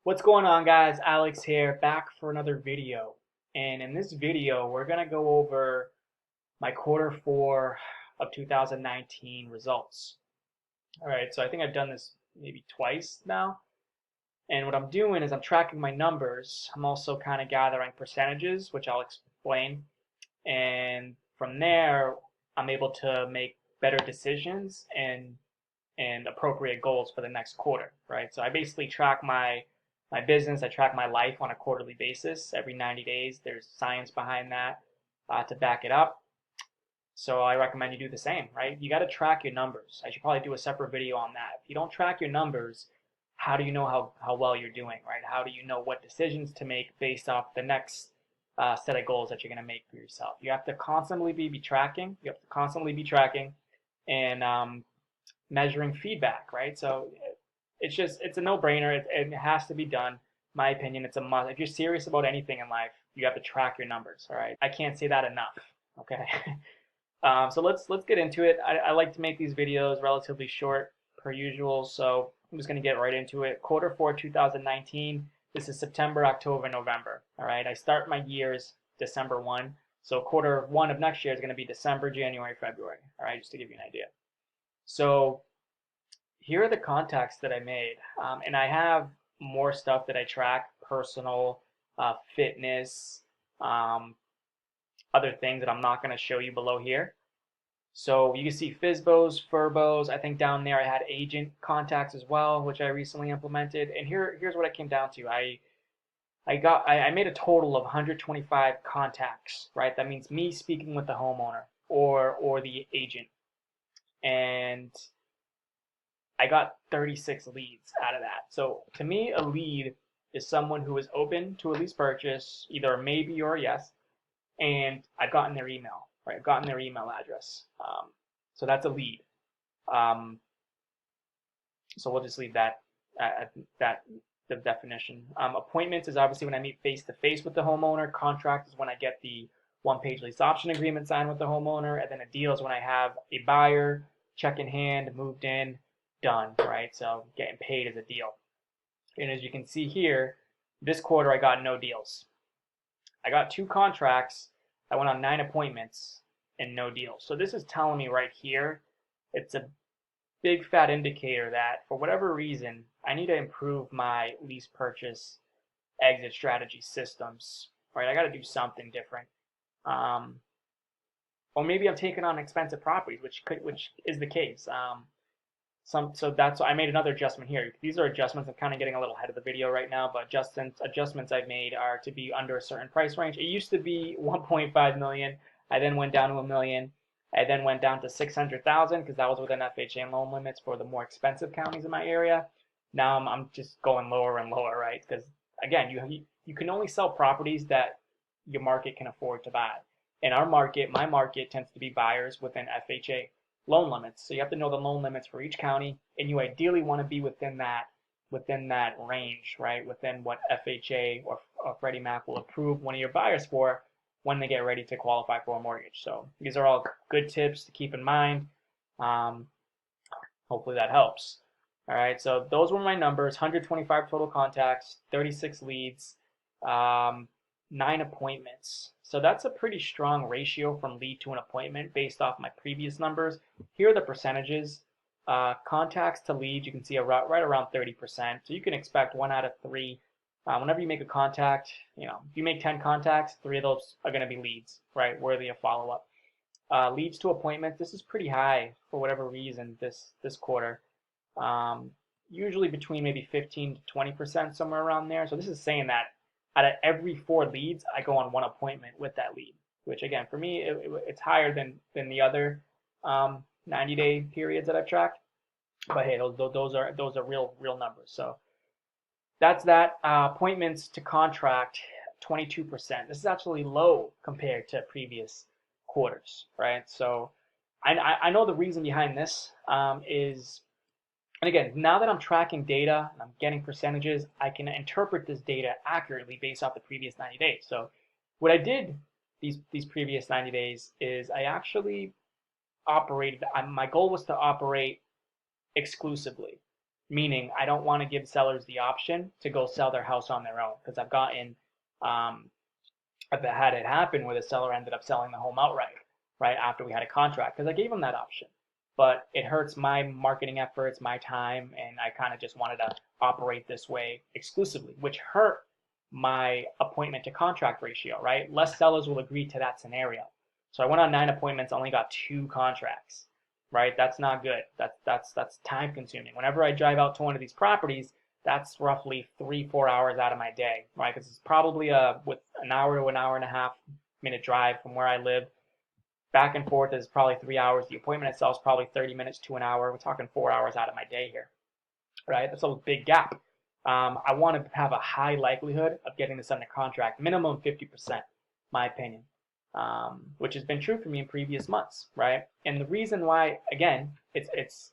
What's going on, guys? Alex here, back for another video. And in this video, we're going to go over my quarter four of 2019 results. All right, so I think I've done this maybe twice now. And what I'm doing is I'm tracking my numbers. I'm also kind of gathering percentages, which I'll explain. And from there, I'm able to make better decisions and appropriate goals for the next quarter, right? So I basically track my business, I track my life on a quarterly basis every 90 days. There's science behind that to back it up. So I recommend you do the same, right? You got to track your numbers. I should probably do a separate video on that. If you don't track your numbers, how do you know how well you're doing, right? How do you know what decisions to make based off the next set of goals that you're going to make for yourself? You have to constantly be tracking. You have to constantly be tracking and measuring feedback, right? So it's a no-brainer. It has to be done. My opinion, it's a must. If you're serious about anything in life, you have to track your numbers. All right, I can't say that enough. Okay, so let's get into it. I like to make these videos relatively short per usual, so I'm just gonna get right into it. Quarter four 2019. This is September, October, November. All right, I start my years December 1. So quarter one of next year is going to be December, January, February. All right, just to give you an idea. So here are the contacts that I made. And I have more stuff that I track, personal, fitness, other things that I'm not going to show you below here. So you can see FISBOs, FURBOs. I think down there I had agent contacts as well, which I recently implemented. And here's what it came down to. I made a total of 125 contacts, right? That means me speaking with the homeowner or the agent. And I got 36 leads out of that. So to me, a lead is someone who is open to a lease purchase, either a maybe or a yes, and I've gotten their email, right? I've gotten their email address. So that's a lead. Um, so we'll just leave that at that the definition. Appointments is obviously when I meet face to face with the homeowner. Contract is when I get the one-page lease option agreement signed with the homeowner, and then a deal is when I have a buyer, check in hand, moved in, done, right? So getting paid is a deal. And as you can see here, this quarter I got no deals. I got 2 contracts. I went on 9 appointments and no deals. So this is telling me right here, it's a big fat indicator that for whatever reason, I need to improve my lease purchase exit strategy systems, right? I got to do something different. Or maybe I'm taking on expensive properties, which is the case. So that's why I made another adjustment here. These are adjustments. I'm kind of getting a little ahead of the video right now, but adjustments I've made are to be under a certain price range. It used to be 1.5 million. I then went down to a million. I then went down to 600,000 because that was within FHA loan limits for the more expensive counties in my area. Now I'm just going lower and lower, right? Because again, you can only sell properties that your market can afford to buy. In our market, my market tends to be buyers within FHA loan limits. So you have to know the loan limits for each county, and you ideally want to be within that range, right? Within what FHA or Freddie Mac will approve one of your buyers for when they get ready to qualify for a mortgage. So these are all good tips to keep in mind. Hopefully that helps. All right, so those were my numbers: 125 total contacts, 36 leads, 9 appointments. So that's a pretty strong ratio from lead to an appointment based off my previous numbers. Here are the percentages. Contacts to leads, you can see right around 30%. So you can expect 1 out of 3. Whenever you make a contact, if you make 10 contacts, 3 of those are going to be leads, right? Worthy of follow-up. Leads to appointments, this is pretty high for whatever reason this quarter. Usually between maybe 15 to 20%, somewhere around there. So this is saying that out of every 4 leads, I go on 1 appointment with that lead, which again, for me, it's higher than the other 90-day periods that I've tracked. But hey, those are real numbers. So that's that. Appointments to contract, 22%. This is actually low compared to previous quarters, right? So I know the reason behind this is, and again, now that I'm tracking data and I'm getting percentages, I can interpret this data accurately based off the previous 90 days. So what I did these previous 90 days is I actually operated, my goal was to operate exclusively. meaning I don't want to give sellers the option to go sell their house on their own, because I've had it happen where the seller ended up selling the home outright, right after we had a contract, because I gave them that option. But it hurts my marketing efforts, my time, and I kind of just wanted to operate this way exclusively, which hurt my appointment to contract ratio, right? Less sellers will agree to that scenario. So I went on 9 appointments, only got 2 contracts, right? That's not good. That's time consuming. Whenever I drive out to one of these properties, that's roughly 3-4 hours out of my day, right? Because it's probably with an hour to an hour and a half minute drive from where I live. Back and forth is probably 3 hours. The appointment itself is probably 30 minutes to an hour. We're talking 4 hours out of my day here, right? That's a big gap. I want to have a high likelihood of getting this under contract, minimum 50%, my opinion, which has been true for me in previous months, right? And the reason why, again, this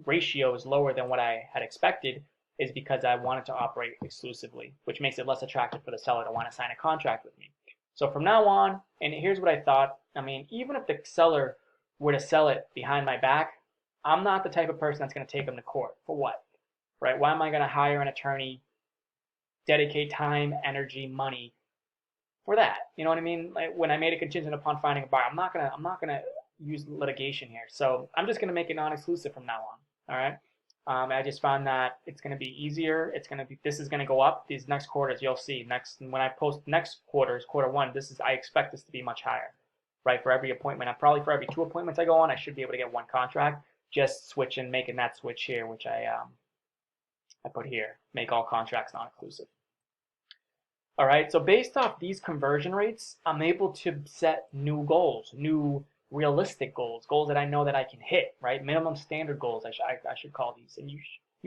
ratio is lower than what I had expected is because I wanted to operate exclusively, which makes it less attractive for the seller to want to sign a contract with me. So from now on, and here's what I thought, I mean, even if the seller were to sell it behind my back, I'm not the type of person that's going to take them to court. For what? Right? Why am I going to hire an attorney, dedicate time, energy, money for that? You know what I mean? Like when I made a contingent upon finding a buyer, I'm not gonna use litigation here. So I'm just gonna make it non-exclusive from now on. All right. I just found that it's gonna be easier. This is gonna go up these next quarters. You'll see when I post next quarters, quarter 1. I expect this to be much higher, right? For every appointment, probably for every 2 appointments I go on, I should be able to get 1 contract. Just making that switch here, which I put here, make all contracts non-exclusive. All right, so based off these conversion rates, I'm able to set new goals, new realistic goals, goals that I know that I can hit, right? Minimum standard goals, I should call these. And you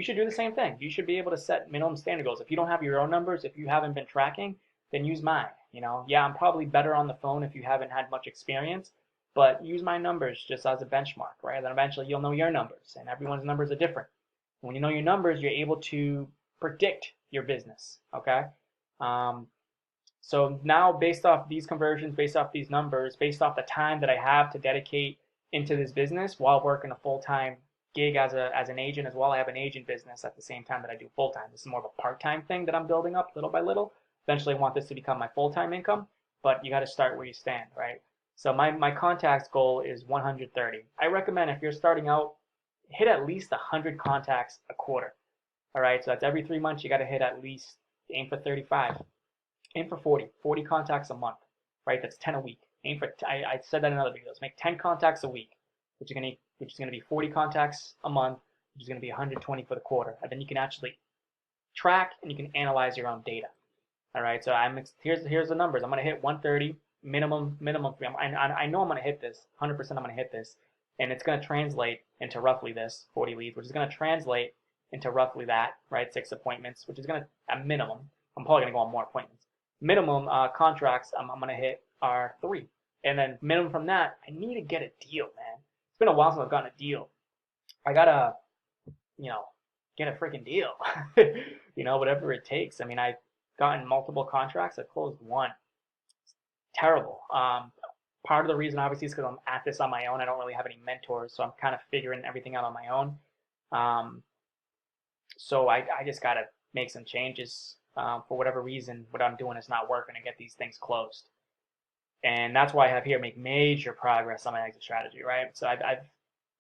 should do the same thing. You should be able to set minimum standard goals. If you don't have your own numbers, if you haven't been tracking, then use mine. You know, yeah, I'm probably better on the phone if you haven't had much experience, but use my numbers just as a benchmark, right? Then eventually you'll know your numbers, and everyone's numbers are different. When you know your numbers, you're able to predict your business, okay? So now based off these conversions, based off these numbers, based off the time that I have to dedicate into this business while working a full-time gig as an agent as well, I have an agent business at the same time that I do full-time. This is more of a part-time thing that I'm building up little by little. Eventually I want this to become my full-time income, but you got to start where you stand, right? So my contacts goal is 130. I recommend if you're starting out, hit at least 100 contacts a quarter. All right, so that's every 3 months you got to hit at least, aim for 35. Aim for 40 contacts a month, right? That's 10 a week. Aim for, I said that in other videos, make 10 contacts a week, which is going to be 40 contacts a month, which is going to be 120 for the quarter. And then you can actually track and you can analyze your own data. All right, so here's the numbers. I'm going to hit 130 minimum. I know I'm going to hit this, 100% I'm going to hit this, and it's going to translate into roughly this, 40 leads, which is going to translate into roughly that, right? 6 appointments, which is going to, at minimum, I'm probably going to go on more appointments. Minimum contracts I'm going to hit are 3. And then minimum from that, I need to get a deal, man. It's been a while since I've gotten a deal. I got to, get a freaking deal. Whatever it takes. I mean, I've gotten multiple contracts. I've closed 1. It's terrible. Part of the reason, obviously, is because I'm at this on my own. I don't really have any mentors, so I'm kind of figuring everything out on my own. So I just got to make some changes. For whatever reason, what I'm doing is not working to get these things closed. And that's why I have here make major progress on my exit strategy, right? So I've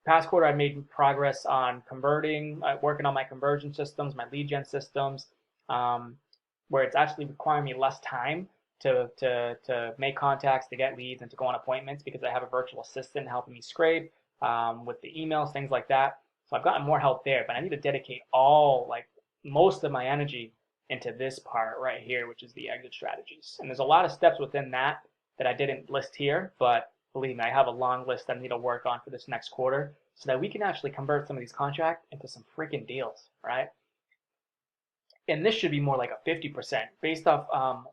past quarter, I've made progress on converting, working on my conversion systems, my lead gen systems, where it's actually requiring me less time to make contacts, to get leads, and to go on appointments because I have a virtual assistant helping me scrape with the emails, things like that. So I've gotten more help there, but I need to dedicate most of my energy into this part right here, which is the exit strategies. And there's a lot of steps within that I didn't list here, but believe me, I have a long list that I need to work on for this next quarter so that we can actually convert some of these contracts into some freaking deals, right? And this should be more like a 50% based off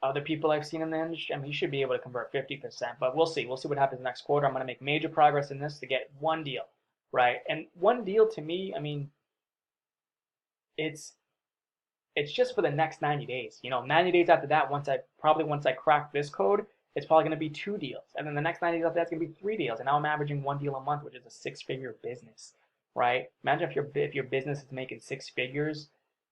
other people I've seen in the industry. I mean, you should be able to convert 50%, but we'll see. We'll see what happens next quarter. I'm going to make major progress in this to get 1 deal, right? And 1 deal to me, I mean, it's just for the next 90 days. 90 days after that, once I crack this code, it's probably going to be 2 deals. And then the next 90 days after that's going to be 3 deals. And now I'm averaging 1 deal a month, which is a 6-figure business. right? Imagine if your business is making six figures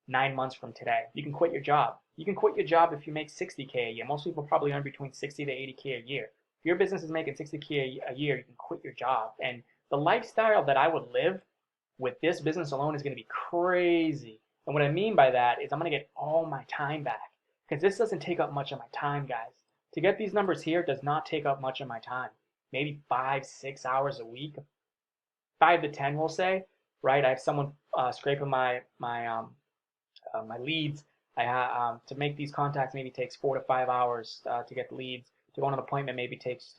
9 months from today. You can quit your job. You can quit your job if you make 60K a year. Most people probably earn between 60 to 80K a year. If your business is making 60K a year, you can quit your job. And the lifestyle that I would live with this business alone is going to be crazy. And what I mean by that is I'm going to get all my time back because this doesn't take up much of my time, guys. To get these numbers here does not take up much of my time. Maybe 5, 6 hours a week, 5 to 10, we'll say. Right? I have someone scraping my leads. To make these contacts maybe takes 4 to 5 hours to get the leads. To go on an appointment maybe takes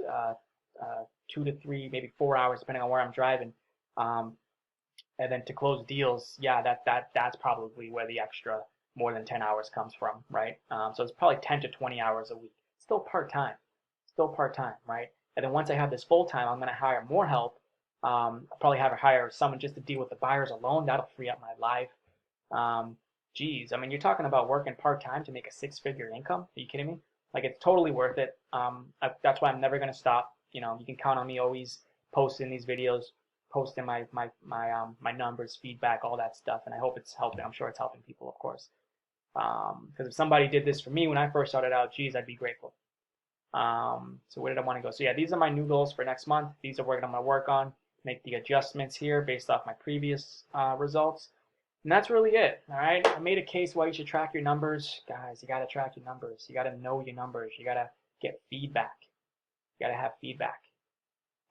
2 to 3, maybe 4 hours depending on where I'm driving. And then to close deals, yeah, that's probably where the extra more than 10 hours comes from, right? So it's probably 10 to 20 hours a week. Still part time, right? And then once I have this full time, I'm going to hire more help. I'll probably hire someone just to deal with the buyers alone. That'll free up my life. Geez, I mean, you're talking about working part time to make a six-figure income. Are you kidding me? Like, it's totally worth it. That's why I'm never going to stop. You know, you can count on me always posting these videos, posting my numbers, feedback, all that stuff, and I hope it's helping. I'm sure it's helping people, of course. Because if somebody did this for me when I first started out, geez, I'd be grateful. So where did I want to go? So yeah, these are my new goals for next month. These are what I'm going to work on, make the adjustments here based off my previous results. And that's really it. All right. I made a case why you should track your numbers. Guys, you got to track your numbers. You got to know your numbers. You got to get feedback. You got to have feedback.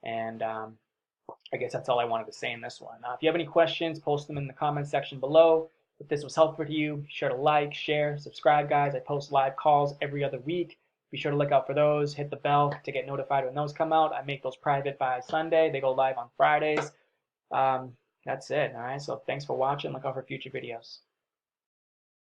And I guess that's all I wanted to say in this one. If you have any questions, post them in the comment section below. If this was helpful to you, be sure to like, share, subscribe, guys. I post live calls every other week. Be sure to look out for those. Hit the bell to get notified when those come out. I make those private by Sunday. They go live on Fridays. That's it. All right. So thanks for watching. Look out for future videos.